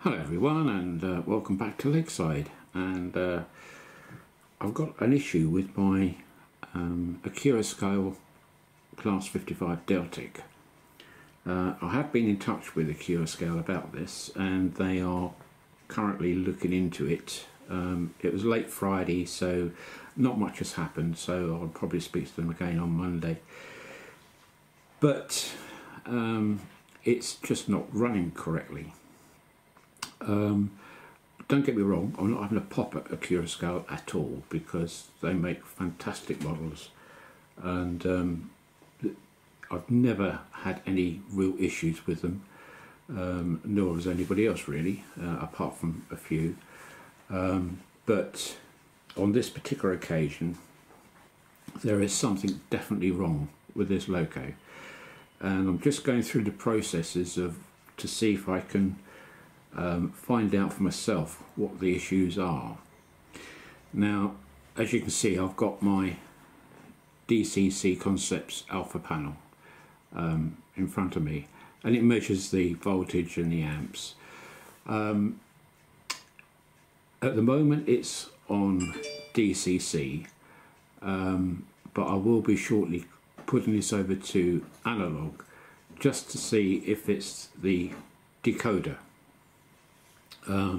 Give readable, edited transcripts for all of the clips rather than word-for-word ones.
Hello everyone, and welcome back to Lakeside. And I've got an issue with my Accurascale Class 55 Deltic. I have been in touch with Accurascale about this, and they are currently looking into it. It was late Friday, so not much has happened, so I'll probably speak to them again on Monday. But it's just not running correctly. Don't get me wrong, I'm not having a pop at Accurascale at all, because they make fantastic models, and I've never had any real issues with them, nor has anybody else really, apart from a few. But on this particular occasion, there is something definitely wrong with this loco, and I'm just going through the processes to see if I can find out for myself what the issues are. Now, as you can see, I've got my DCC Concepts alpha panel in front of me, and it measures the voltage and the amps. At the moment it's on DCC, but I will be shortly putting this over to analog just to see if it's the decoder.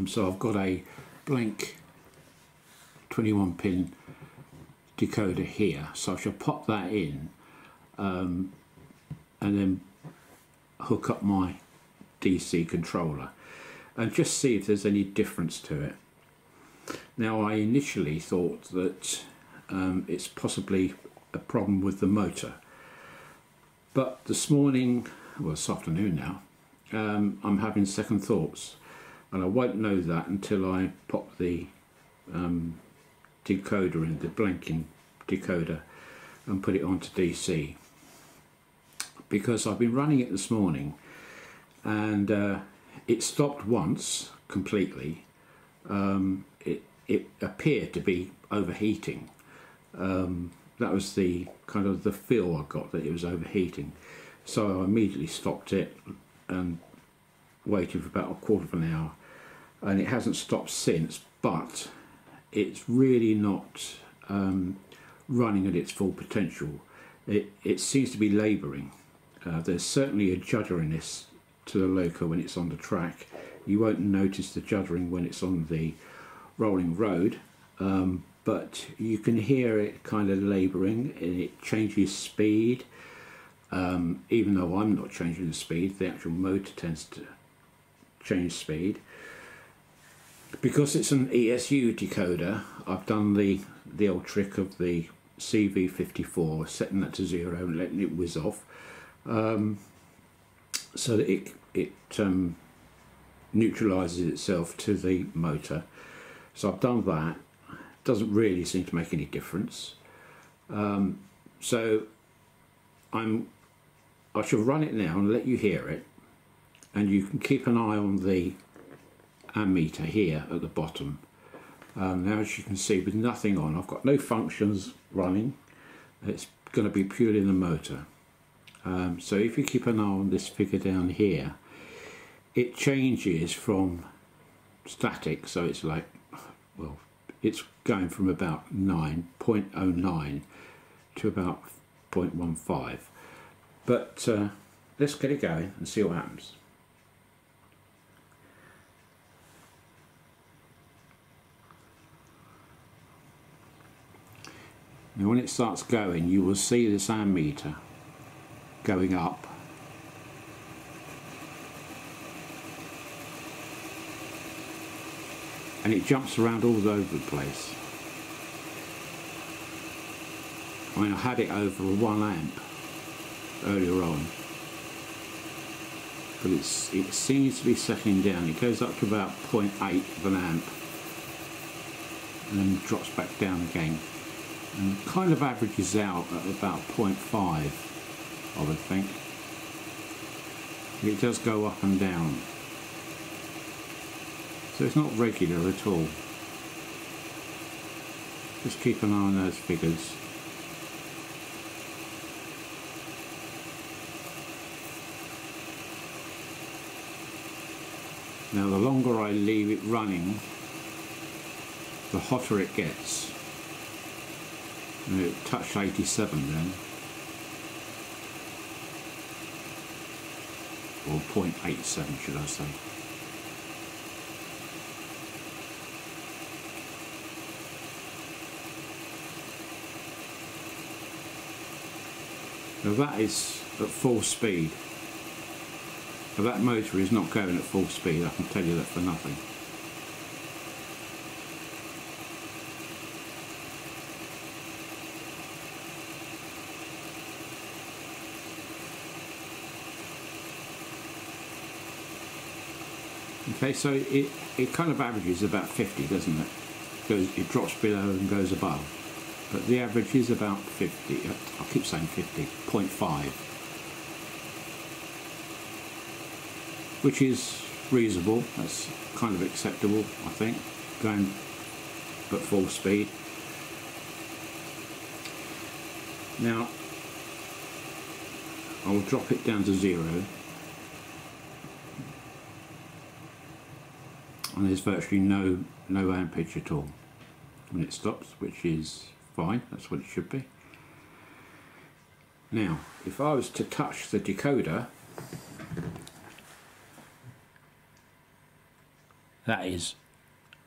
So I've got a blank 21 pin decoder here, so I shall pop that in and then hook up my DC controller and just see if there's any difference to it. Now, I initially thought that it's possibly a problem with the motor, but this morning, well, this afternoon now, I'm having second thoughts. And I won't know that until I pop the decoder in, the blanking decoder, and put it onto DC. Because I've been running it this morning, and it stopped once completely. It appeared to be overheating. That was the kind of the feel I got, that it was overheating. So I immediately stopped it and waited for about a quarter of an hour. And it hasn't stopped since, but it's really not running at its full potential. It seems to be labouring. There's certainly a judderiness to the loco when it's on the track. You won't notice the juddering when it's on the rolling road, but you can hear it kind of labouring, and it changes speed. Even though I'm not changing the speed, the actual motor tends to change speed. Because it's an ESU decoder, I've done the old trick of the CV54, setting that to 0 and letting it whiz off, so that it neutralises itself to the motor. So I've done that. Doesn't really seem to make any difference. So I shall run it now and let you hear it, and you can keep an eye on the ammeter here at the bottom. Now, as you can see, with nothing on, I've got no functions running. It's going to be purely the motor. So if you keep an eye on this figure down here, it changes from static, so it's like, well, it's going from about 0.09 to about 0.15. But let's get it going and see what happens. Now, when it starts going, you will see this ammeter going up, and it jumps around all over the place. I mean, I had it over 1 amp earlier on, but it seems to be settling down. It goes up to about 0.8 of an amp and then drops back down again, and kind of averages out at about 0.5, I would think. It does go up and down, so it's not regular at all. Just keep an eye on those figures. Now the longer I leave it running, the hotter it gets. And it touched 87 then, or 0.87 should I say. Now that is at full speed. Now that motor is not going at full speed, I can tell you that for nothing. Okay, so it kind of averages about 50, doesn't it? It drops below and goes above. But the average is about 50, I keep saying 50, 0.5. Which is reasonable, that's kind of acceptable, I think, going at full speed. Now, I will drop it down to 0. And there's virtually no ampage at all when it stops, which is fine, that's what it should be. Now, if I was to touch the decoder, that is,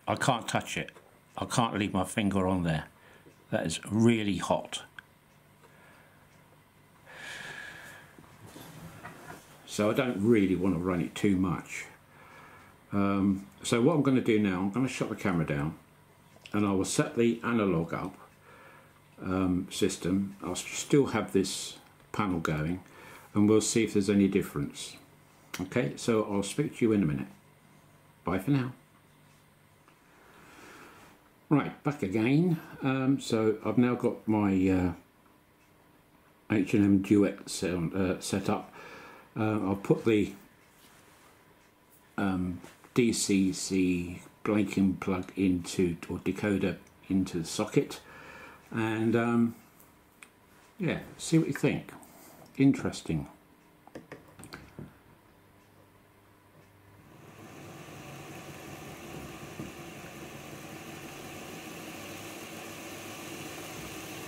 I can't touch it. I can't leave my finger on there. That is really hot. So I don't really want to run it too much. So what I'm going to do now, I'm going to shut the camera down and I will set the analog up system. I'll still have this panel going and we'll see if there's any difference. Okay, so I'll speak to you in a minute. Bye for now. Right, back again. So I've now got my H&M Duet sound set up. I'll put the DCC blanking plug into, or decoder into the socket, and yeah, see what you think. Interesting.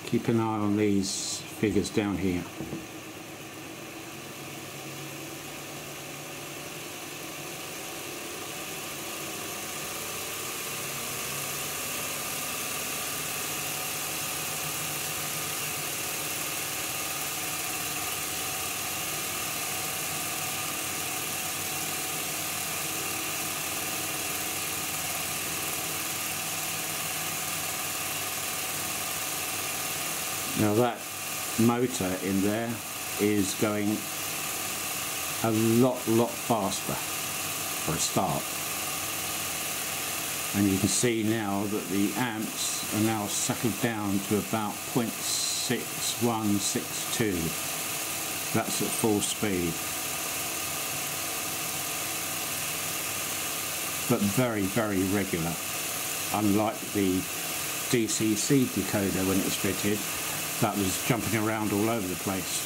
Keep an eye on these figures down here. Now that motor in there is going a lot faster for a start, and you can see now that the amps are now settled down to about 0.6162. That's at full speed, but very regular, unlike the DCC decoder when it was fitted. That was jumping around all over the place.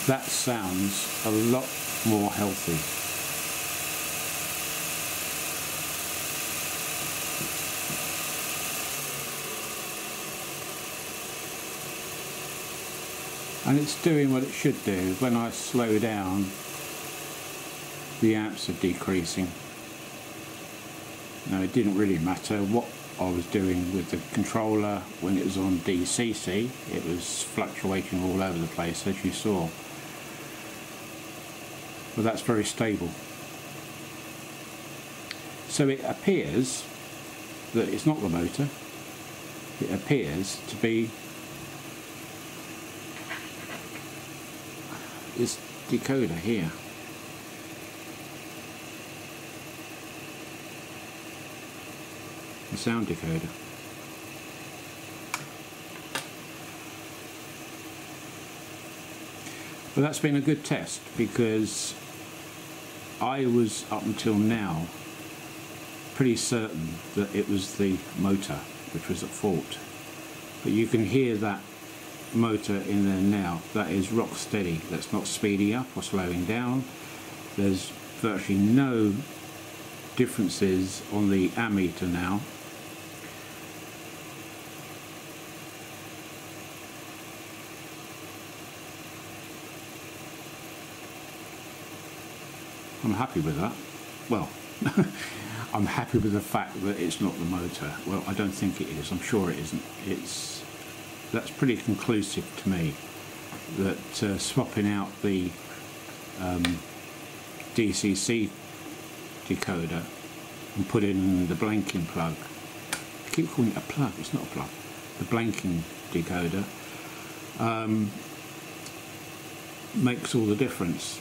That sounds a lot more healthy. And it's doing what it should do. When I slow down, the amps are decreasing. Now it didn't really matter what I was doing with the controller when it was on DCC, it was fluctuating all over the place as you saw. But that's very stable. So it appears that it's not the motor, it appears to be this decoder here. The sound decoder. But that's been a good test, because I was up until now pretty certain that it was the motor which was at fault. But you can hear that motor in there now that is rock steady, that's not speeding up or slowing down. There's virtually no differences on the ammeter now. I'm happy with that. Well, I'm happy with the fact that it's not the motor. Well, I don't think it is. I'm sure it isn't. That's pretty conclusive to me that swapping out the DCC decoder and put in the blanking plug. I keep calling it a plug. It's not a plug. The blanking decoder makes all the difference.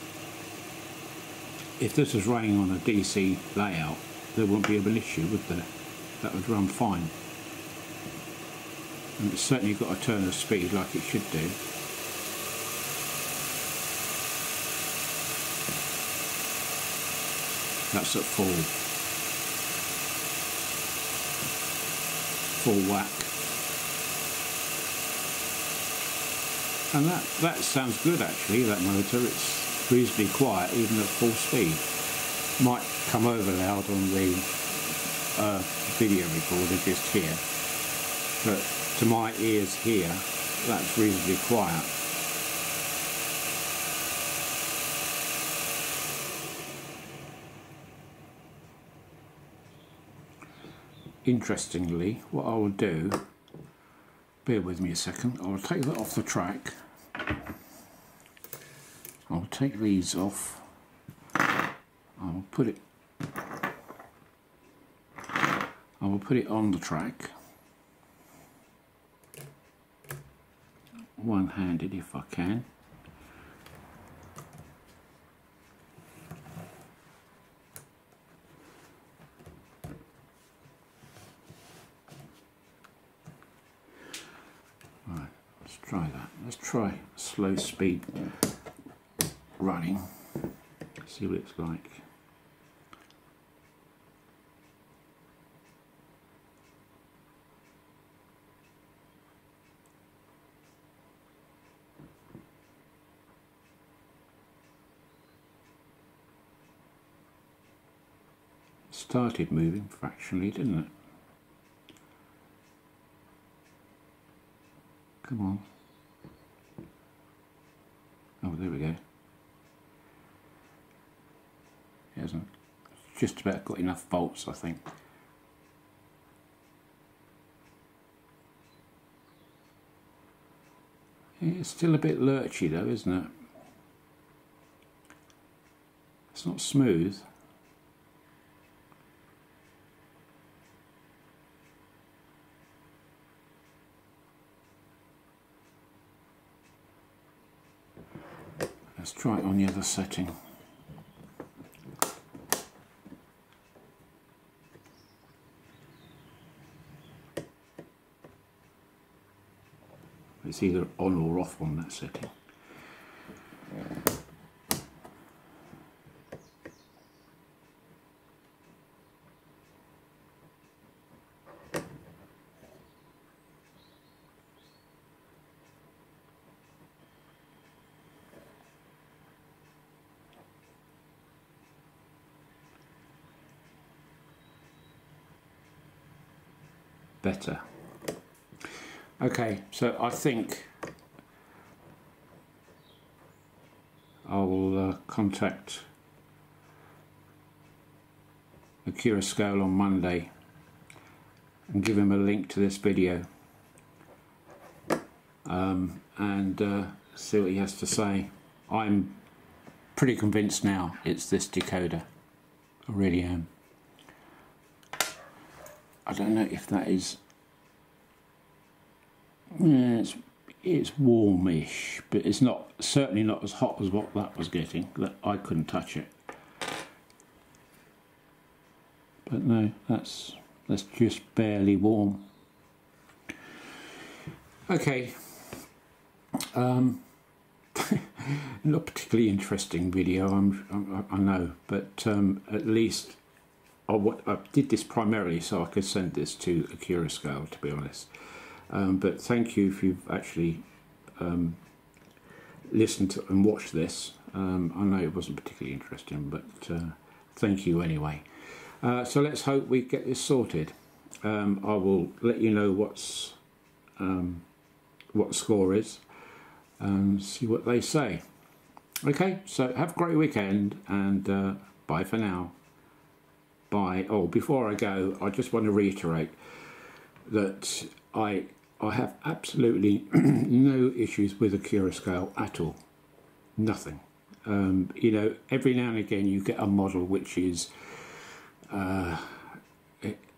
If this was running on a DC layout, there wouldn't be an issue, would there? That would run fine. And it's certainly got a turn of speed like it should do. That's at full whack. And that sounds good actually, that motor. It's reasonably quiet even at full speed. Might come over loud on the video recorder just here, but to my ears here that's reasonably quiet. Interestingly, what I will do, bear with me a second, I will take that off the track. I'll take these off. I will put it on the track, one-handed if I can. Right, let's try that. Let's try slow speed running, see what it's like. Started moving fractionally, didn't it? Come on. Oh, there we go. It hasn't. It's just about got enough volts, I think. It's still a bit lurchy though, isn't it? It's not smooth. Let's try it on the other setting. It's either on or off on that setting. Better. Okay, so I think I'll contact Accurascale on Monday and give him a link to this video and see what he has to say. I'm pretty convinced now it's this decoder. I really am. I don't know if that is, yeah, it's warmish, but it's not, certainly not as hot as what that was getting. That I couldn't touch it. But no, that's just barely warm. Okay, not particularly interesting video, I know, but at least I did this primarily so I could send this to Accurascale, to be honest. But thank you if you've actually listen to and watch this. I know it wasn't particularly interesting, but thank you anyway. So let's hope we get this sorted. I will let you know what the score is and see what they say. Okay, so have a great weekend, and bye for now. Bye. Oh, before I go, I just want to reiterate that I have absolutely no issues with Accurascale at all. Nothing. You know, every now and again you get a model which is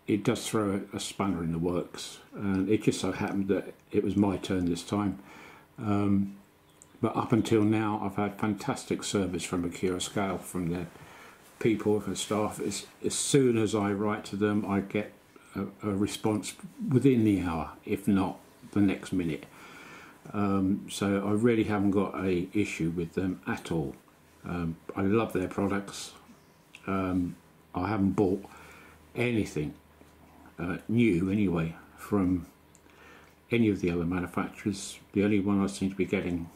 it does throw a spanner in the works, and it just so happened that it was my turn this time. But up until now, I've had fantastic service from Accurascale, from their people, from staff. As soon as I write to them, I get a response within the hour, if not the next minute. So I really haven't got an issue with them at all. I love their products. I haven't bought anything new anyway from any of the other manufacturers. The only one I seem to be getting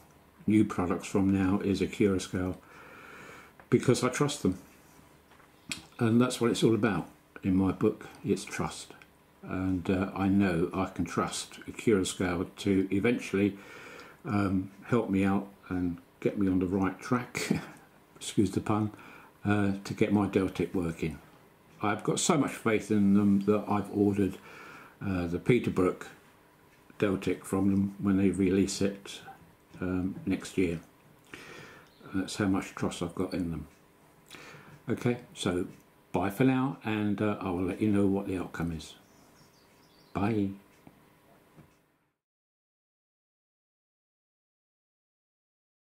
new products from now is Accurascale, because I trust them, and that's what it's all about in my book. It's trust, and I know I can trust Accurascale to eventually help me out and get me on the right track excuse the pun, to get my Deltic working. I've got so much faith in them that I've ordered the Peterbrook Deltic from them when they release it next year. That's how much trust I've got in them. Okay, so bye for now, and I will let you know what the outcome is. Bye.